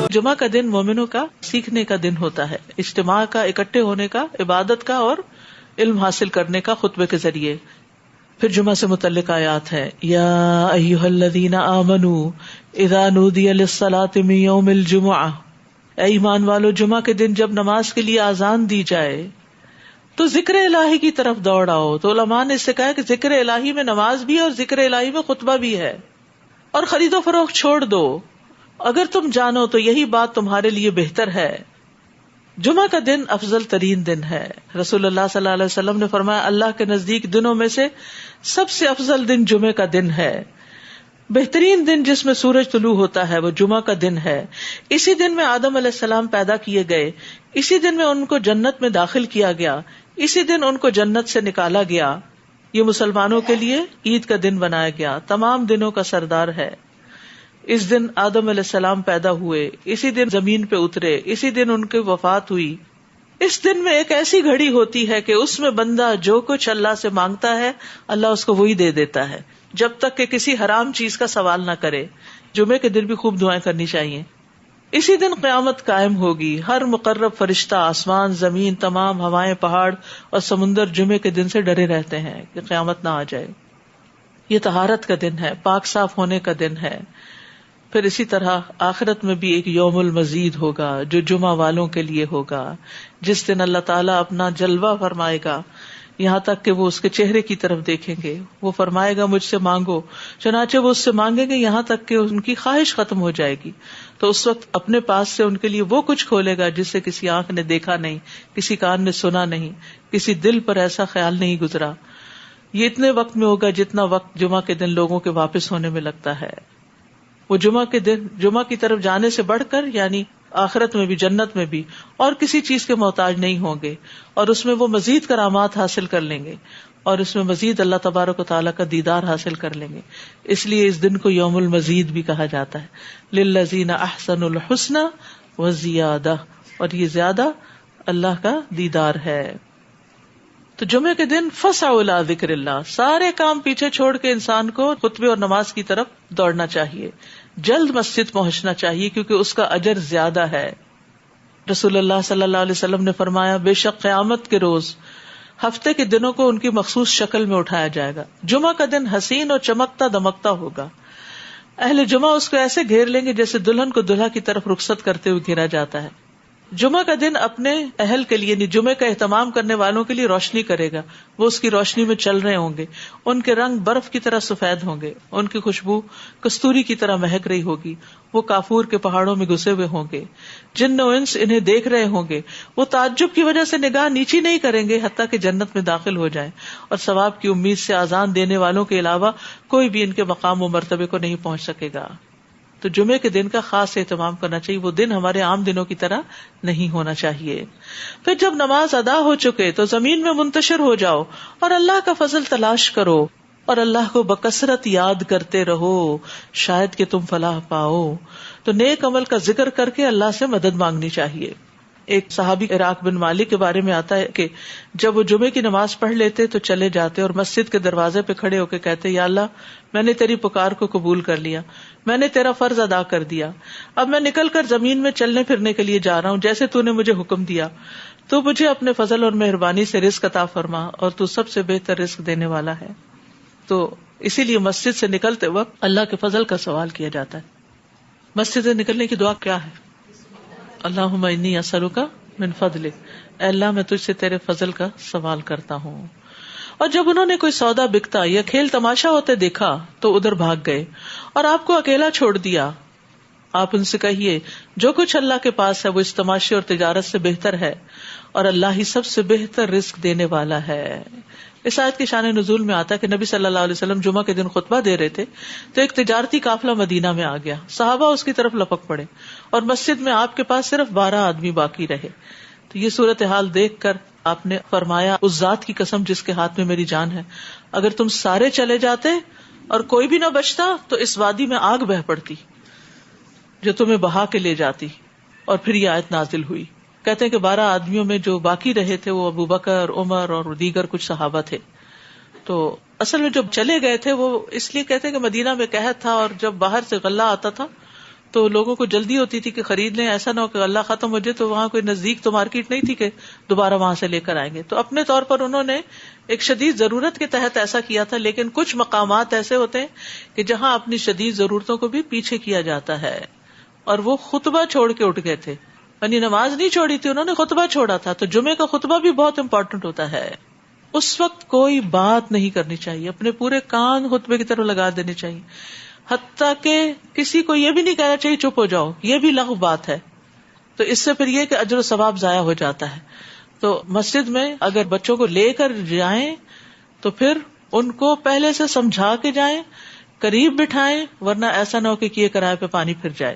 جمعہ کا دن مومنوں کا سیکھنے کا دن ہوتا ہے، اجتماع کا، اکٹھے ہونے کا، عبادت کا اور علم حاصل کرنے کا خطبے کے ذریعے. پھر جمعہ سے متعلق آیات ہیں، یا ایھا الذین آمنوا اذا نودی للصلاۃ من یوم الجمعہ، اے ایمان والو جمعہ کے دن جب نماز کے لیے اذان دی جائے تو ذکر الہی کی طرف دوڑ آؤ. تو علماء نے اس سے کہا کہ ذکر الہی میں نماز بھی ہے اور ذکر الہی میں خطبہ بھی ہے. اور خرید و فروخت چھوڑ دو، اگر تم جانو تو یہی بات تمہارے لیے بہتر ہے. جمعہ کا دن افضل ترین دن ہے. رسول اللہ صلی اللہ علیہ وسلم نے فرمایا اللہ کے نزدیک دنوں میں سے سب سے افضل دن جمعہ کا دن ہے. بہترین دن جس میں سورج طلوع ہوتا ہے وہ جمعہ کا دن ہے. اسی دن میں آدم علیہ السلام پیدا کیے گئے، اسی دن میں ان کو جنت میں داخل کیا گیا، اسی دن ان کو جنت سے نکالا گیا. یہ مسلمانوں کے لیے عید کا دن بنایا گیا، تمام دنوں کا سردار ہے. اس دن آدم علیہ السلام پیدا ہوئے، اسی دن زمین پہ اترے، اسی دن ان کی وفات ہوئی. اس دن میں ایک ایسی گھڑی ہوتی ہے کہ اس میں بندہ جو کچھ اللہ سے مانگتا ہے اللہ اس کو وہی دے دیتا ہے، جب تک کہ کسی حرام چیز کا سوال نہ کرے. جمعے کے دن بھی خوب دعائیں کرنی چاہیے. اسی دن قیامت قائم ہوگی. ہر مقرب فرشتہ، آسمان، زمین، تمام ہوائیں، پہاڑ اور سمندر جمعے کے دن سے ڈرے رہتے ہیں کہ قیامت نہ آ جائے. یہ طہارت کا دن ہے، پاک صاف ہونے کا دن ہے. پھر اسی طرح آخرت میں بھی ایک یوم المزید ہوگا جو جمعہ والوں کے لیے ہوگا، جس دن اللہ تعالیٰ اپنا جلوہ فرمائے گا یہاں تک کہ وہ اس کے چہرے کی طرف دیکھیں گے. وہ فرمائے گا مجھ سے مانگو، چنانچہ وہ اس سے مانگیں گے یہاں تک کہ ان کی خواہش ختم ہو جائے گی. تو اس وقت اپنے پاس سے ان کے لیے وہ کچھ کھولے گا جسے کسی آنکھ نے دیکھا نہیں، کسی کان نے سنا نہیں، کسی دل پر ایسا خیال نہیں گزرا. یہ اتنے وقت میں ہوگا جتنا وقت جمعہ کے دن لوگوں کے واپس ہونے میں لگتا ہے. وہ جمعہ کے دن جمعہ کی طرف جانے سے بڑھ کر یعنی آخرت میں بھی، جنت میں بھی اور کسی چیز کے محتاج نہیں ہوں گے، اور اس میں وہ مزید کرامات حاصل کر لیں گے، اور اس میں مزید اللہ تبارک و تعالیٰ کا دیدار حاصل کر لیں گے. اس لیے اس دن کو یوم المزید بھی کہا جاتا ہے. للذین احسنوا الحسنی وزیادہ، اور یہ زیادہ اللہ کا دیدار ہے. تو جمعے کے دن فسعوا الی ذکر اللہ، سارے کام پیچھے چھوڑ کے انسان کو خطبے اور نماز کی طرف دوڑنا چاہیے، جلد مسجد پہنچنا چاہیے کیونکہ اس کا اجر زیادہ ہے. رسول اللہ صلی اللہ علیہ وسلم نے فرمایا بے شک قیامت کے روز ہفتے کے دنوں کو ان کی مخصوص شکل میں اٹھایا جائے گا. جمعہ کا دن حسین اور چمکتا دمکتا ہوگا. اہل جمعہ اس کو ایسے گھیر لیں گے جیسے دلہن کو دلہا کی طرف رخصت کرتے ہوئے گھیرا جاتا ہے. جمعہ کا دن اپنے اہل کے لیے، جمعے کا اہتمام کرنے والوں کے لیے روشنی کرے گا. وہ اس کی روشنی میں چل رہے ہوں گے، ان کے رنگ برف کی طرح سفید ہوں گے، ان کی خوشبو کستوری کی طرح مہک رہی ہوگی. وہ کافور کے پہاڑوں میں گھسے ہوئے ہوں گے. جن و انس انہیں دیکھ رہے ہوں گے. وہ تعجب کی وجہ سے نگاہ نیچی نہیں کریں گے حتیٰ کہ جنت میں داخل ہو جائیں، اور ثواب کی امید سے آذان دینے والوں کے علاوہ کوئی بھی ان کے مقام و مرتبے کو نہیں پہنچ سکے گا. تو جمعے کے دن کا خاص اہتمام کرنا چاہیے. وہ دن ہمارے عام دنوں کی طرح نہیں ہونا چاہیے. پھر جب نماز ادا ہو چکے تو زمین میں منتشر ہو جاؤ اور اللہ کا فضل تلاش کرو اور اللہ کو بکثرت یاد کرتے رہو، شاید کہ تم فلاح پاؤ. تو نیک عمل کا ذکر کر کے اللہ سے مدد مانگنی چاہیے. ایک صحابی عراق بن مالک کے بارے میں آتا ہے کہ جب وہ جمعے کی نماز پڑھ لیتے تو چلے جاتے اور مسجد کے دروازے پہ کھڑے ہو کے کہتے یا اللہ میں نے تیری پکار کو قبول کر لیا، میں نے تیرا فرض ادا کر دیا، اب میں نکل کر زمین میں چلنے پھرنے کے لیے جا رہا ہوں جیسے تو نے مجھے حکم دیا. تو مجھے اپنے فضل اور مہربانی سے رزق عطا فرما، اور تو سب سے بہتر رزق دینے والا ہے. تو اسی لیے مسجد سے نکلتے وقت اللہ کے فضل کا سوال کیا جاتا ہے. مسجد سے نکلنے کی دعا کیا ہے؟ اللہم انی اسألک من فضلک، اے اللہ میں تجھ سے تیرے فضل کا سوال کرتا ہوں. اور جب انہوں نے کوئی سودا بکتا یا کھیل تماشا ہوتے دیکھا تو ادھر بھاگ گئے اور آپ کو اکیلا چھوڑ دیا. آپ ان سے کہیے جو کچھ اللہ کے پاس ہے وہ اس تماشے اور تجارت سے بہتر ہے، اور اللہ ہی سب سے بہتر رزق دینے والا ہے. اس آیت کے شان نزول میں آتا ہے کہ نبی صلی اللہ علیہ وسلم جمعہ کے دن خطبہ دے رہے تھے تو ایک تجارتی قافلہ مدینہ میں آ گیا. صحابہ اس کی طرف لپک پڑے اور مسجد میں آپ کے پاس صرف 12 آدمی باقی رہے. تو یہ صورتحال دیکھ کر آپ نے فرمایا اس ذات کی قسم جس کے ہاتھ میں میری جان ہے، اگر تم سارے چلے جاتے اور کوئی بھی نہ بچتا تو اس وادی میں آگ بہہ پڑتی جو تمہیں بہا کے لے جاتی. اور پھر یہ آیت نازل ہوئی. کہتے ہیں کہ 12 آدمیوں میں جو باقی رہے تھے وہ ابو بکر، عمر اور دیگر کچھ صحابہ تھے. تو اصل میں جب چلے گئے تھے وہ اس لیے کہتے ہیں کہ مدینہ میں قحط تھا، اور جب باہر سے غلہ آتا تھا تو لوگوں کو جلدی ہوتی تھی کہ خرید لیں، ایسا نہ ہو کہ اللہ ختم ہو جائے تو وہاں کوئی نزدیک تو مارکیٹ نہیں تھی کہ دوبارہ وہاں سے لے کر آئیں گے. تو اپنے طور پر انہوں نے ایک شدید ضرورت کے تحت ایسا کیا تھا. لیکن کچھ مقامات ایسے ہوتے ہیں کہ جہاں اپنی شدید ضرورتوں کو بھی پیچھے کیا جاتا ہے، اور وہ خطبہ چھوڑ کے اٹھ گئے تھے. یعنی نماز نہیں چھوڑی تھی انہوں نے، خطبہ چھوڑا تھا. تو جمعے کا خطبہ بھی بہت امپورٹنٹ ہوتا ہے. اس وقت کوئی بات نہیں کرنی چاہیے، اپنے پورے کان خطبے کی طرف لگا دینے چاہیے. حتیٰ کہ کسی کو یہ بھی نہیں کہنا چاہیے چپ ہو جاؤ، یہ بھی لغو بات ہے. تو اس سے پھر یہ کہ اجر و ثواب ضائع ہو جاتا ہے. تو مسجد میں اگر بچوں کو لے کر جائیں تو پھر ان کو پہلے سے سمجھا کے جائیں، قریب بٹھائیں، ورنہ ایسا نہ ہو کہ یہ کرائے پہ پانی پھر جائے.